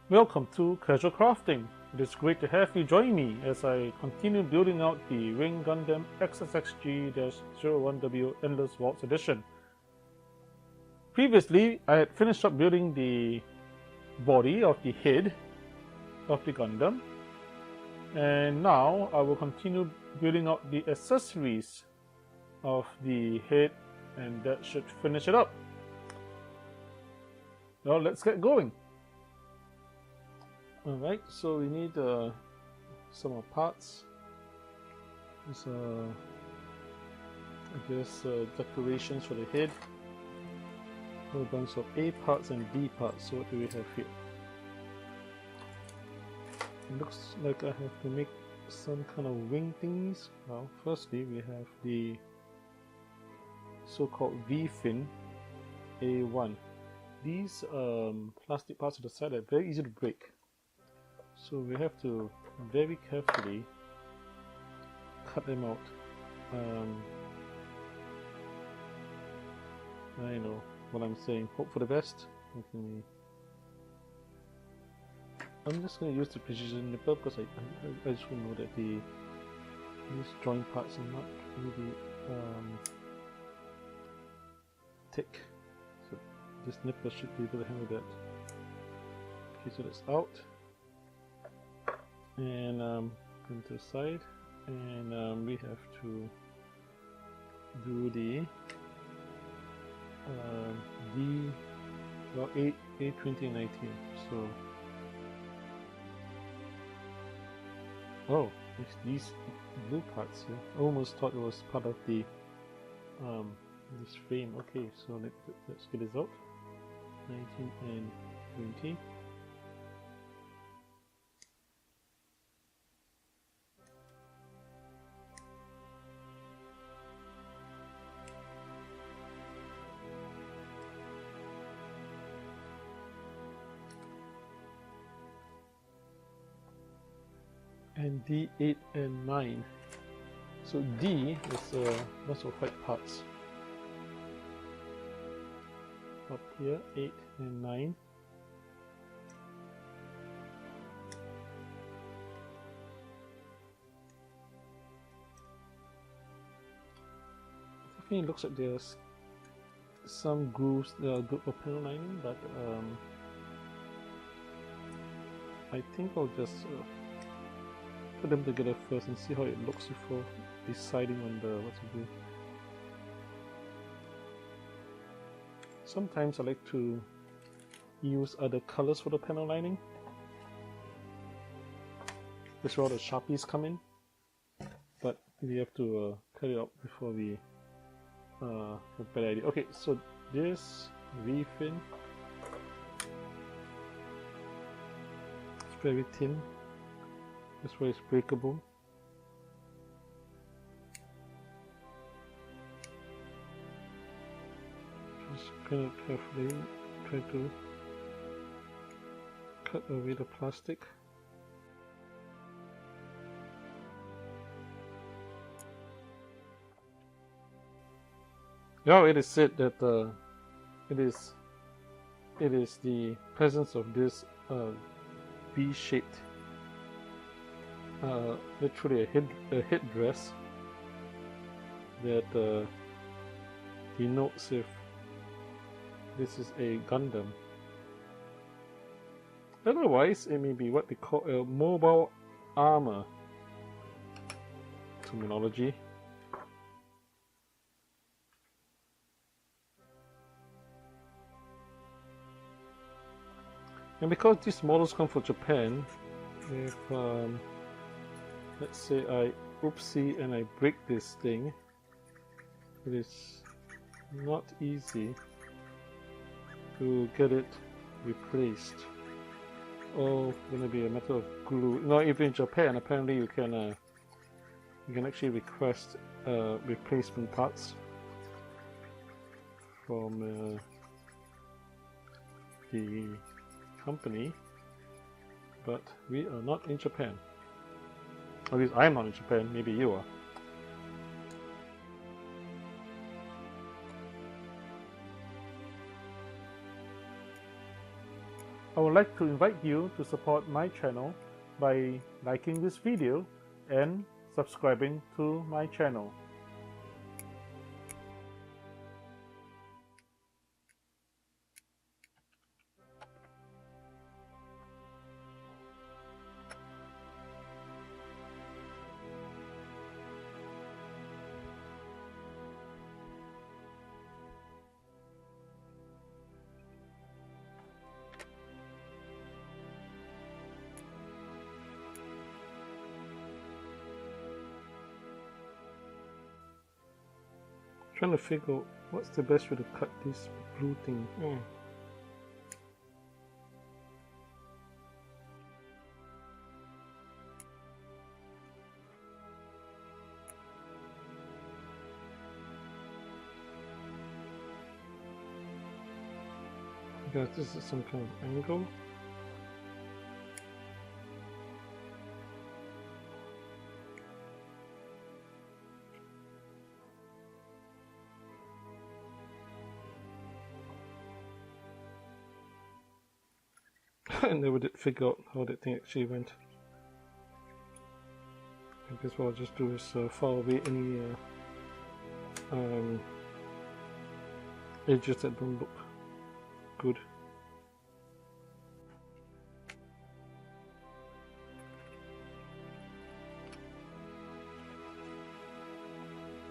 Welcome to Casual Crafting. It is great to have you join me as I continue building out the Ring Gundam XXXG-01W Endless Waltz Edition. Previously, I had finished up building the body of the head of the Gundam, and now I will continue building out the accessories of the head, and that should finish it up. Now let's get going. Alright, so we need some more parts. There's I guess decorations for the head. A whole bunch of A parts and B parts. So what do we have here? It looks like I have to make some kind of wing thingies. Well, firstly we have the so-called V-fin A1. These plastic parts on the side are very easy to break. So we have to very carefully cut them out. I know what I'm saying. Hope for the best. Okay. I'm just going to use the precision nipper because I just want to know that these drawing parts are not really thick. So this nipper should be able to handle that. Okay, so that's out. And come to the side, and we have to do the A2019. So it's these blue parts here. I almost thought it was part of the this frame. Okay, so let's get this out. 19 and 20. And D8 and 9. So D is lots of white parts. Up here, 8 and 9. I think it looks like there's some grooves that are good for panel lining, but I think I'll just put them together first and see how it looks before deciding on what to do. Sometimes I like to use other colors for the panel lining. That's where all the Sharpies come in, but we have to cut it out before we a bad idea. Okay, so this V-fin, it's very thin. That's why it's breakable. Just kind of carefully try to cut away the plastic. Now it is said that it is the presence of this V-shaped, literally a headdress that denotes if this is a Gundam. Otherwise, it may be what they call a mobile armor terminology. And because these models come from Japan, if let's say I oopsie and I break this thing, it is not easy to get it replaced. Oh, gonna be a matter of glue. No, even in Japan, apparently you can actually request replacement parts from the company, but we are not in Japan. At least I'm not in Japan, maybe you are. I would like to invite you to support my channel by liking this video and subscribing to my channel. Trying to figure out what's the best way to cut this blue thing. Because this is some kind of angle. I never did figure out how that thing actually went. I guess what I'll just do is file away any edges that don't look good.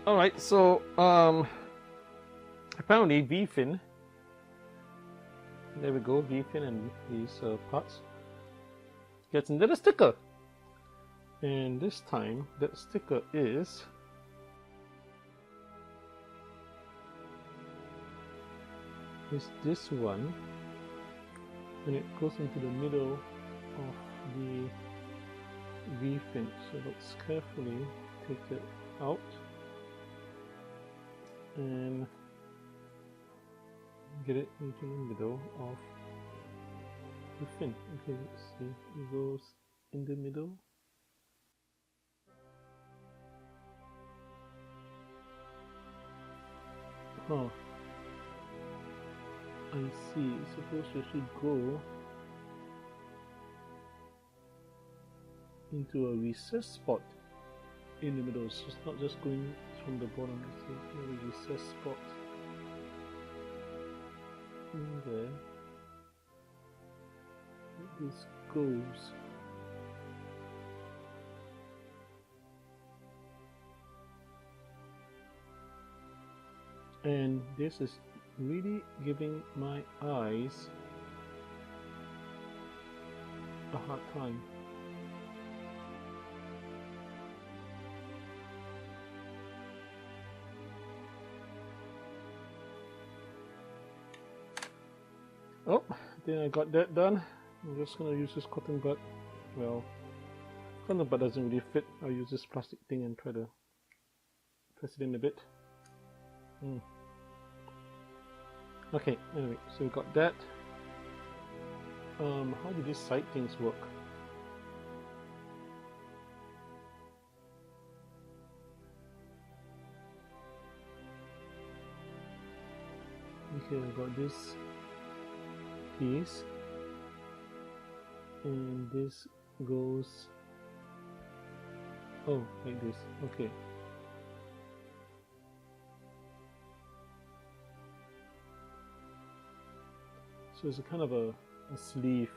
Alright, so apparently V-fin, there we go, V-fin and these parts gets into the sticker, and this time that sticker is this one, and it goes into the middle of the V-fin. So let's carefully take it out and get it into the middle of the fin. Okay, let's see, it goes in the middle. Huh, I see, it's supposed to actually go into a recess spot in the middle, so it's not just going from the bottom, it's a recess spot in there. This goes. And this is really giving my eyes a hard time. Oh, then I got that done. I'm just gonna use this cotton bud. Well, cotton bud doesn't really fit. I'll use this plastic thing and try to press it in a bit. Okay, anyway, so we got that. How do these side things work? Okay, I got this piece, and this goes, oh, like this. Okay. So it's a kind of a sleeve.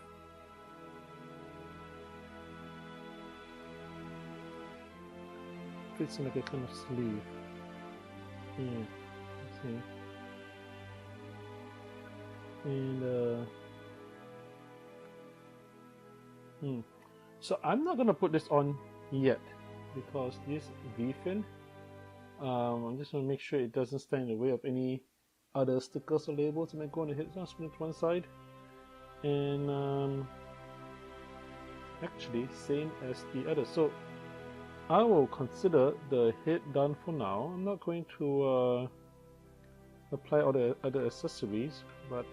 Fits in like a kind of sleeve. Yeah, see. And so I'm not gonna put this on yet because this V-fin, I'm just gonna make sure it doesn't stand in the way of any other stickers or labels that might go on the head. So I'll spin it to one side, and actually same as the other. So I will consider the head done for now. I'm not going to apply all the other accessories, but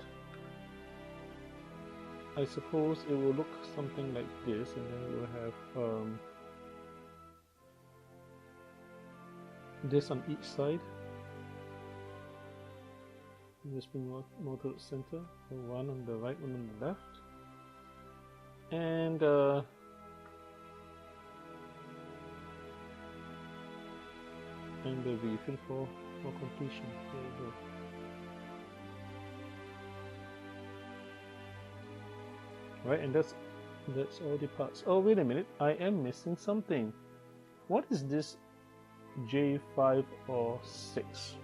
I suppose it will look something like this, and then we'll have this on each side. Just bring more to the center, so one on the right, one on the left. And the refill for completion. There you go. Right, and that's all the parts. Oh, wait a minute, I am missing something. What is this J5 or 6?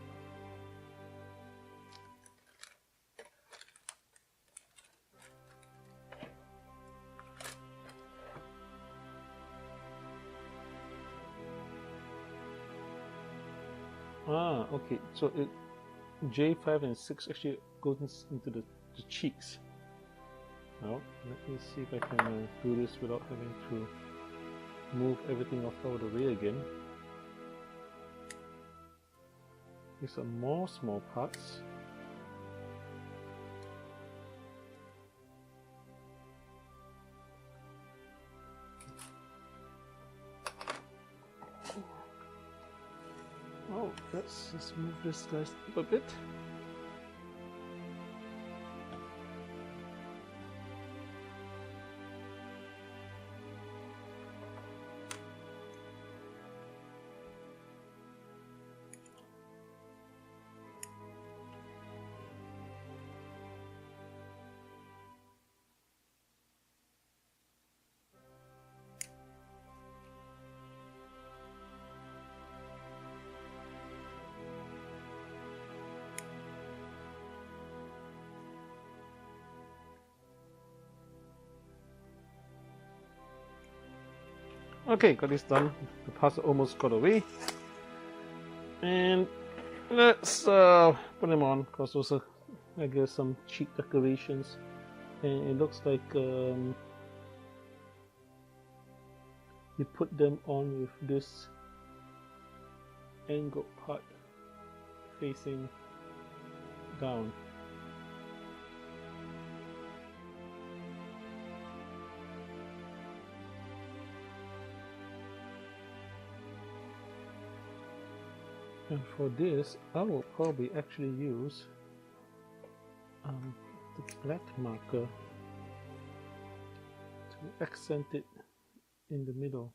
Ah, okay, so J5 and 6 actually goes into the cheeks. Now, let me see if I can do this without having to move everything off out of the way again. These are more small parts. Oh, let's just move this guys up a bit. Okay, got this done. The parts almost got away. And let's put them on, because those are, I guess, some cheap decorations. And it looks like you put them on with this angled part facing down. And for this, I will probably actually use the black marker to accent it in the middle.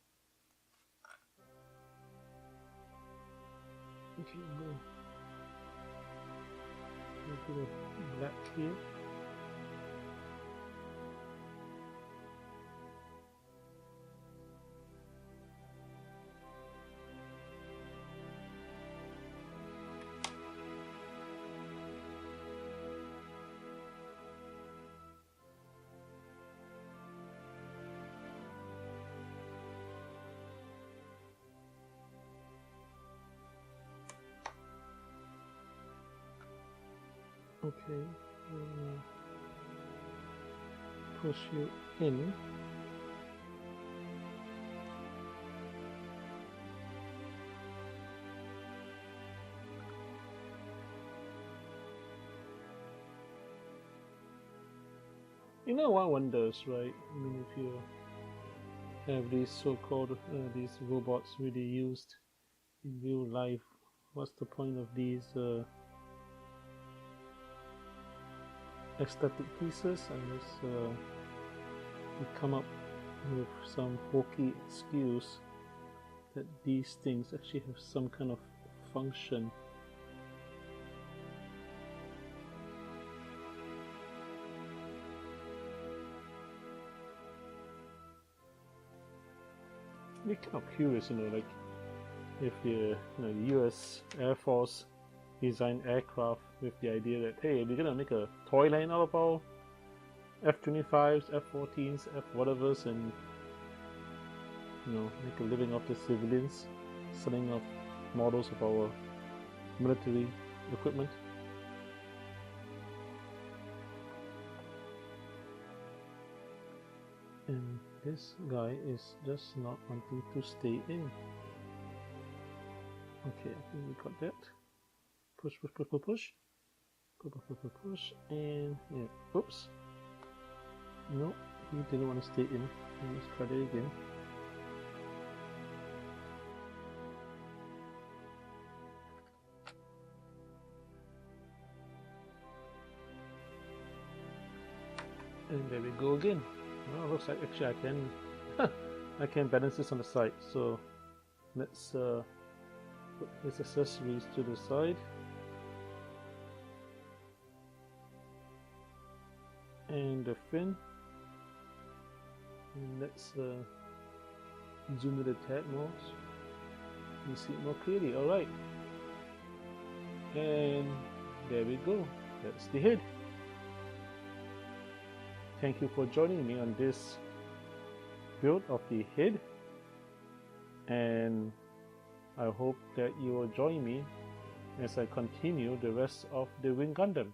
Okay, go. A bit of black here. Okay, push you in. You know, one wonders, right? I mean, if you have these so-called these robots really used in real life, what's the point of these aesthetic pieces unless you come up with some hokey excuse that these things actually have some kind of function. We're kind of curious, you know, like if the U.S. Air Force designed aircraft with the idea that, hey, we're gonna make a toy line out of our F-25s, F-14s, F-whatevers, and make a living off the civilians, selling off models of our military equipment. And this guy is just not wanting to stay in. Okay, I think we got that. Push, push, push, push, push. Push, push, push, push, and yeah. Oops. No, he didn't want to stay in. Let's try that again. And there we go again. Oh, looks like actually I can I can balance this on the side. So let's put these accessories to the side. And the fin. And let's zoom in a tad more. You see it more clearly. Alright. And there we go. That's the head. Thank you for joining me on this build of the head. And I hope that you will join me as I continue the rest of the Wing Gundam.